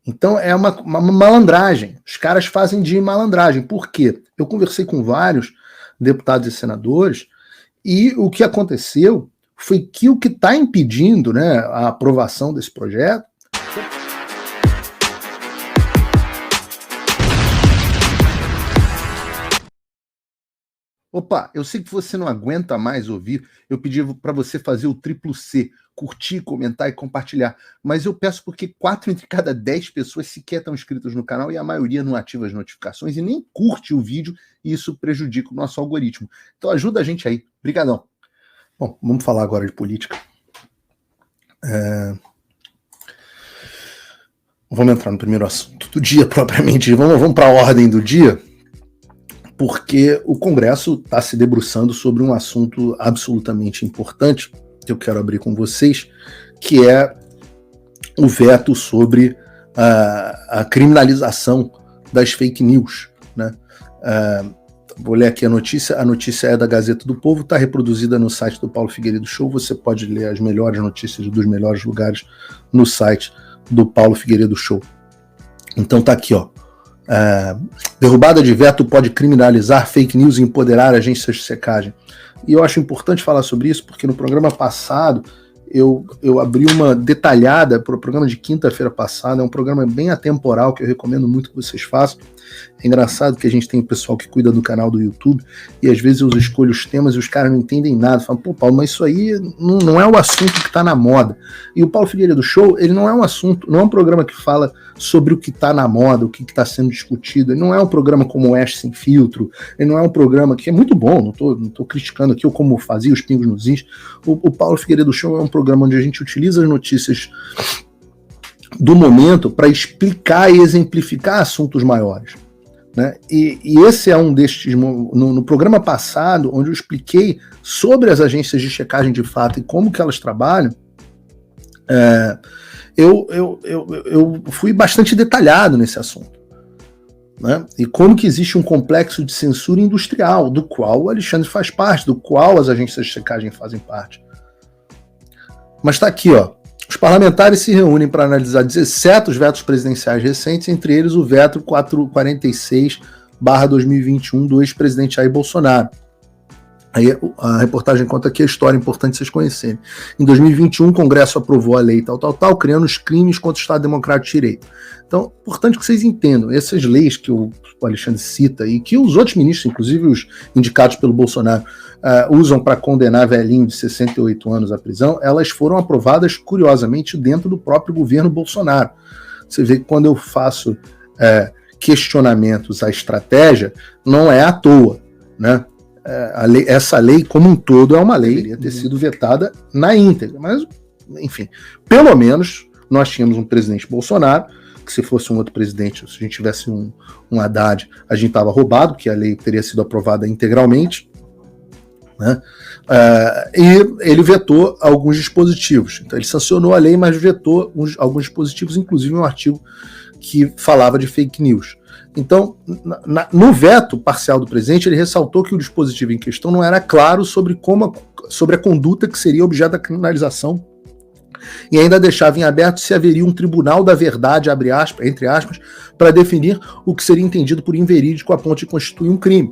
Então é uma malandragem. Os caras fazem de malandragem. Por quê? Eu conversei com vários deputados e senadores e o que aconteceu foi que o que está impedindo, né, a aprovação desse projeto. Opa, eu sei que você não aguenta mais ouvir, eu pedi para você fazer o triplo C, curtir, comentar e compartilhar, mas eu peço porque 4 entre cada 10 pessoas sequer estão inscritas no canal e a maioria não ativa as notificações e nem curte o vídeo e isso prejudica o nosso algoritmo. Então ajuda a gente aí, brigadão. Bom, vamos falar agora de política. Vamos entrar no primeiro assunto do dia propriamente, vamos para a ordem do dia. Porque o Congresso está se debruçando sobre um assunto absolutamente importante, que eu quero abrir com vocês, que é o veto sobre a criminalização das fake news, né? Vou ler aqui a notícia é da Gazeta do Povo, está reproduzida no site do Paulo Figueiredo Show, você pode ler as melhores notícias dos melhores lugares no site do Paulo Figueiredo Show. Então tá aqui, ó. Derrubada de veto pode criminalizar fake news e empoderar agências de checagem. E eu acho importante falar sobre isso porque no programa passado eu abri uma detalhada para o programa de quinta-feira passada. É um programa bem atemporal que eu recomendo muito que vocês façam. É engraçado que a gente tem o pessoal que cuida do canal do YouTube e às vezes eu escolho os temas e os caras não entendem nada. Falam, pô, Paulo, mas isso aí não é o assunto que está na moda. E o Paulo Figueiredo Show, ele não é um assunto, não é um programa que fala sobre o que está na moda, o que está sendo discutido. Ele não é um programa como o Oeste Sem Filtro, ele não é um programa que é muito bom, não tô criticando aqui, ou como fazia os Pingos nos Is. O Paulo Figueiredo Show é um programa onde a gente utiliza as notícias do momento para explicar e exemplificar assuntos maiores, né? E esse é um destes, no programa passado, onde eu expliquei sobre as agências de checagem de fato e como que elas trabalham, eu fui bastante detalhado nesse assunto, né? E como que existe um complexo de censura industrial, do qual o Alexandre faz parte, do qual as agências de checagem fazem parte. Mas está aqui, ó. Os parlamentares se reúnem para analisar 17 vetos presidenciais recentes, entre eles o veto 446/2021 do ex-presidente Jair Bolsonaro. Aí a reportagem conta aqui a história, importante vocês conhecerem. Em 2021, o Congresso aprovou a lei tal, criando os crimes contra o Estado Democrático de Direito. Então, importante que vocês entendam, essas leis que o Alexandre cita e que os outros ministros, inclusive os indicados pelo Bolsonaro, usam para condenar velhinho de 68 anos à prisão, elas foram aprovadas, curiosamente, dentro do próprio governo Bolsonaro. Você vê que quando eu faço questionamentos à estratégia, não é à toa, né? Essa lei como um todo é uma lei que deveria ter sido vetada na íntegra, mas enfim, pelo menos nós tínhamos um presidente Bolsonaro, que se fosse um outro presidente, se a gente tivesse um Haddad, a gente estava roubado, porque a lei teria sido aprovada integralmente, né? E ele vetou alguns dispositivos, então ele sancionou a lei, mas vetou alguns dispositivos, inclusive um artigo que falava de fake news. Então, no veto parcial do presidente, ele ressaltou que o dispositivo em questão não era claro sobre a conduta que seria objeto da criminalização e ainda deixava em aberto se haveria um tribunal da verdade, entre aspas, para definir o que seria entendido por inverídico a ponto de constituir um crime.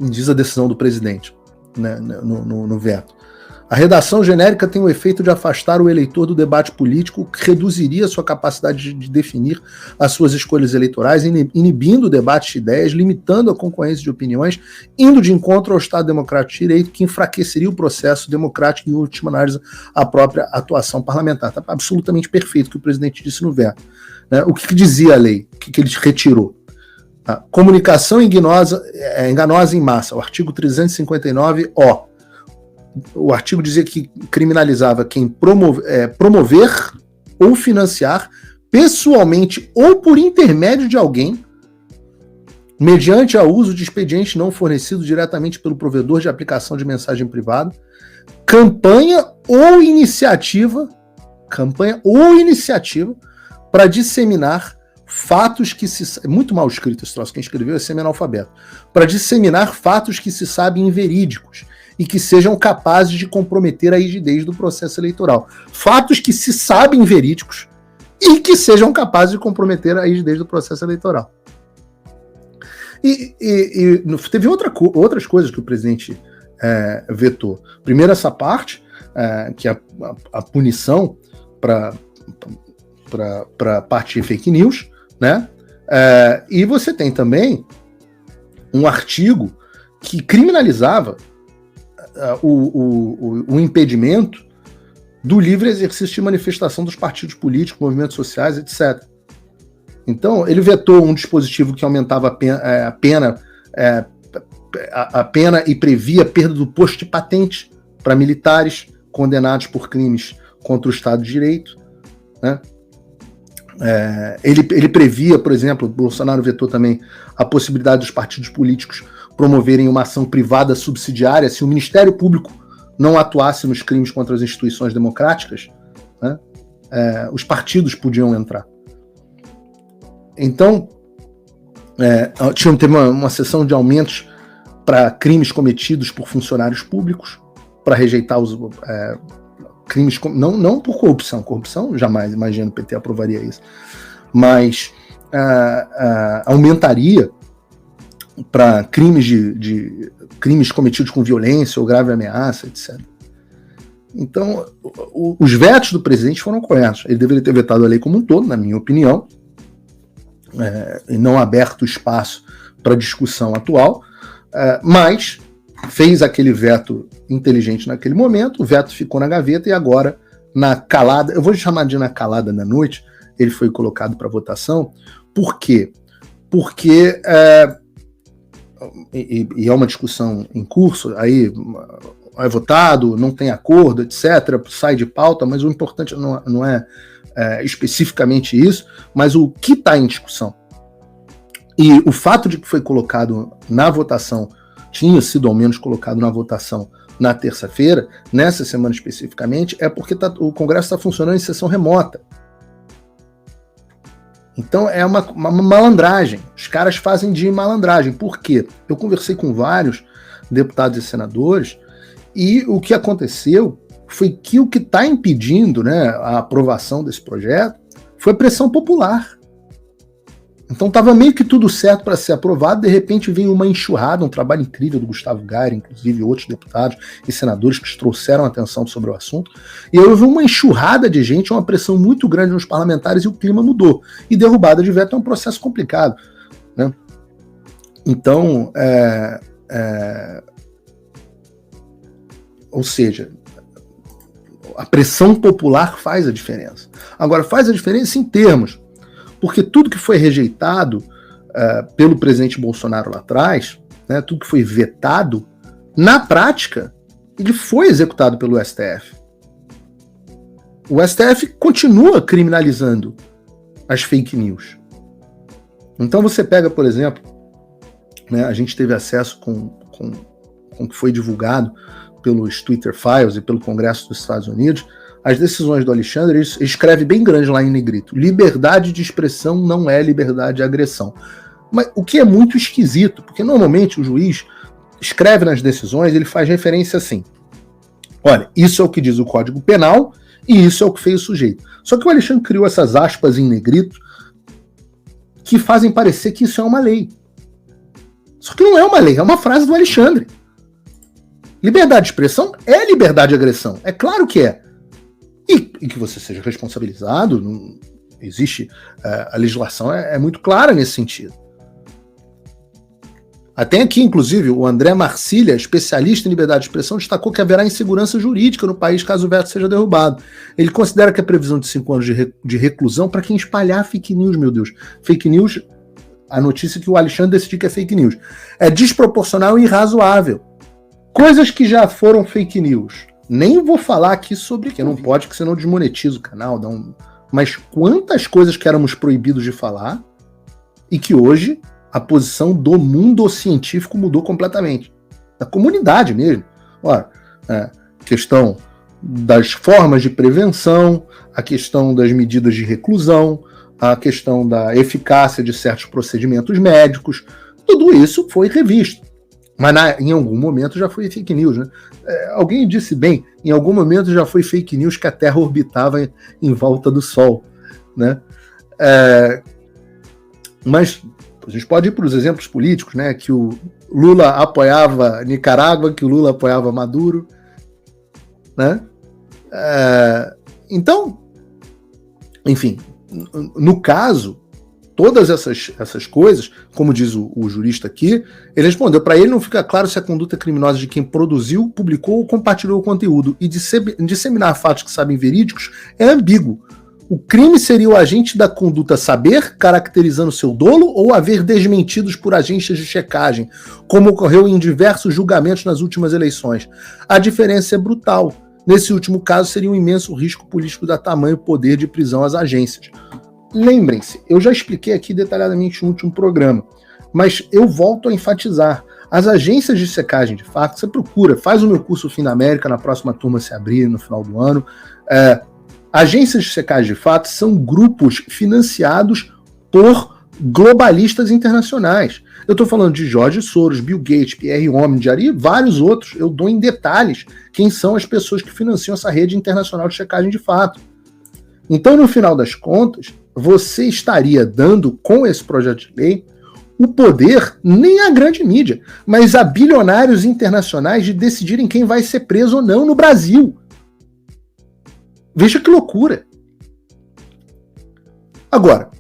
Diz a decisão do presidente, né, no veto. A redação genérica tem o efeito de afastar o eleitor do debate político, que reduziria sua capacidade de definir as suas escolhas eleitorais, inibindo o debate de ideias, limitando a concorrência de opiniões, indo de encontro ao Estado Democrático de Direito, que enfraqueceria o processo democrático e, em última análise, a própria atuação parlamentar. Está absolutamente perfeito o que o presidente disse no veto, né? O que dizia a lei? O que ele retirou? A comunicação enganosa em massa, o artigo 359-O. O artigo dizia que criminalizava quem promover ou financiar pessoalmente ou por intermédio de alguém, mediante o uso de expediente não fornecido diretamente pelo provedor de aplicação de mensagem privada, campanha ou iniciativa para disseminar fatos que se... Muito mal escrito esse troço, quem escreveu é semi-analfabeto. Para disseminar fatos que se sabem inverídicos e que sejam capazes de comprometer a rigidez do processo eleitoral. Fatos que se sabem verídicos e que sejam capazes de comprometer a rigidez do processo eleitoral. E teve outras coisas que o presidente vetou. Primeiro, essa parte, que é a punição para a parte de fake news, né? E você tem também um artigo que criminalizava o impedimento do livre exercício de manifestação dos partidos políticos, movimentos sociais, etc. Então, ele vetou um dispositivo que aumentava a pena e previa a perda do posto de patente para militares condenados por crimes contra o Estado de Direito, né? Ele previa, por exemplo, o Bolsonaro vetou também a possibilidade dos partidos políticos promoverem uma ação privada subsidiária se o Ministério Público não atuasse nos crimes contra as instituições democráticas, né? Os partidos podiam entrar. Então, teve uma sessão de aumentos para crimes cometidos por funcionários públicos, para rejeitar os crimes, não por corrupção jamais, imagino, o PT aprovaria isso, mas aumentaria para crimes cometidos com violência ou grave ameaça, etc. Então, os vetos do presidente foram corretos. Ele deveria ter vetado a lei como um todo, na minha opinião, e não aberto espaço para discussão atual, mas fez aquele veto inteligente naquele momento, o veto ficou na gaveta e agora, na calada, eu vou chamar de na calada da noite, ele foi colocado para votação. Por quê? Porque é uma discussão em curso, aí é votado, não tem acordo, etc., sai de pauta, mas o importante não é especificamente isso, mas o que está em discussão. E o fato de que foi colocado na votação, tinha sido ao menos colocado na votação na terça-feira, nessa semana especificamente, é porque o Congresso está funcionando em sessão remota. Então é uma malandragem. Os caras fazem de malandragem. Por quê? Eu conversei com vários deputados e senadores e o que aconteceu foi que o que está impedindo, né, a aprovação desse projeto foi pressão popular. Então estava meio que tudo certo para ser aprovado, de repente veio uma enxurrada, um trabalho incrível do Gustavo Gayer, inclusive outros deputados e senadores que trouxeram atenção sobre o assunto, e houve uma enxurrada de gente, uma pressão muito grande nos parlamentares e o clima mudou. E derrubada de veto é um processo complicado, né? Então, ou seja, a pressão popular faz a diferença. Agora, faz a diferença em termos, porque tudo que foi rejeitado pelo presidente Bolsonaro lá atrás, né, tudo que foi vetado, na prática, ele foi executado pelo STF. O STF continua criminalizando as fake news. Então você pega, por exemplo, né, a gente teve acesso com o que foi divulgado pelos Twitter Files e pelo Congresso dos Estados Unidos, as decisões do Alexandre, ele escreve bem grande lá em negrito: liberdade de expressão não é liberdade de agressão. Mas o que é muito esquisito, porque normalmente o juiz escreve nas decisões, ele faz referência assim: olha, isso é o que diz o Código Penal e isso é o que fez o sujeito. Só que o Alexandre criou essas aspas em negrito que fazem parecer que isso é uma lei. Só que não é uma lei, é uma frase do Alexandre. Liberdade de expressão é liberdade de agressão, é claro que é. E que você seja responsabilizado, existe, a legislação é muito clara nesse sentido. Até aqui, inclusive, o André Marcília, especialista em liberdade de expressão, destacou que haverá insegurança jurídica no país caso o veto seja derrubado. Ele considera que a previsão de 5 anos de reclusão para quem espalhar fake news, meu Deus. Fake news, a notícia que o Alexandre decidiu que é fake news, é desproporcional e irrazoável. Coisas que já foram fake news. Nem vou falar aqui sobre que não pode, porque senão desmonetiza o canal. Mas quantas coisas que éramos proibidos de falar e que hoje a posição do mundo científico mudou completamente. Da comunidade mesmo. Olha, questão das formas de prevenção, a questão das medidas de reclusão, a questão da eficácia de certos procedimentos médicos, tudo isso foi revisto. Mas em algum momento já foi fake news, né? Alguém disse bem, em algum momento já foi fake news que a Terra orbitava em volta do Sol. né? Mas a gente pode ir para os exemplos políticos, né? Que o Lula apoiava Nicarágua, que o Lula apoiava Maduro, né? Então, enfim, no caso, todas essas coisas, como diz o jurista aqui, ele respondeu, para ele não fica claro se a conduta criminosa de quem produziu, publicou ou compartilhou o conteúdo e disseminar fatos que sabem verídicos é ambíguo. O crime seria o agente da conduta saber, caracterizando seu dolo, ou haver desmentidos por agências de checagem, como ocorreu em diversos julgamentos nas últimas eleições. A diferença é brutal. Nesse último caso, seria um imenso risco político dar tamanho poder de prisão às agências. Lembrem-se, eu já expliquei aqui detalhadamente no último programa, mas eu volto a enfatizar. As agências de checagem de fato, você procura, faz o meu curso Fim da América, na próxima turma se abrir no final do ano. Agências de checagem de fato são grupos financiados por globalistas internacionais. Eu estou falando de Jorge Soros, Bill Gates, Pierre Omidyar e vários outros. Eu dou em detalhes quem são as pessoas que financiam essa rede internacional de checagem de fato. Então, no final das contas, você estaria dando, com esse projeto de lei, o poder nem à grande mídia, mas a bilionários internacionais de decidirem quem vai ser preso ou não no Brasil. Veja que loucura. Agora,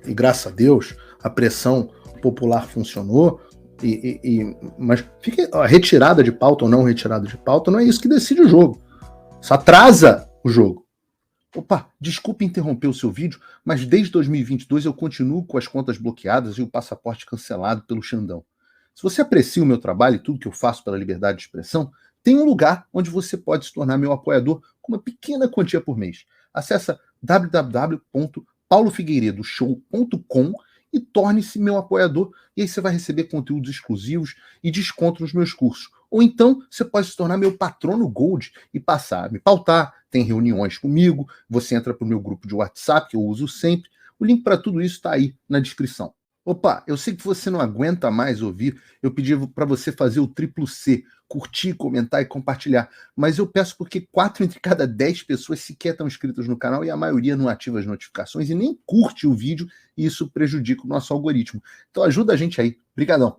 e graças a Deus, a pressão popular funcionou, mas a retirada de pauta ou não retirada de pauta não é isso que decide o jogo. Isso atrasa o jogo. Opa, desculpe interromper o seu vídeo, mas desde 2022 eu continuo com as contas bloqueadas e o passaporte cancelado pelo Xandão. Se você aprecia o meu trabalho e tudo que eu faço pela liberdade de expressão, tem um lugar onde você pode se tornar meu apoiador com uma pequena quantia por mês. Acesse www.paulofigueiredoshow.com e torne-se meu apoiador, e aí você vai receber conteúdos exclusivos e desconto nos meus cursos. Ou então você pode se tornar meu patrono Gold e passar a me pautar, tem reuniões comigo, você entra para o meu grupo de WhatsApp, que eu uso sempre. O link para tudo isso está aí na descrição. Opa, eu sei que você não aguenta mais ouvir, eu pedi para você fazer o triplo C, curtir, comentar e compartilhar, mas eu peço porque 4 entre cada 10 pessoas sequer estão inscritas no canal e a maioria não ativa as notificações e nem curte o vídeo, e isso prejudica o nosso algoritmo. Então ajuda a gente aí. Obrigadão.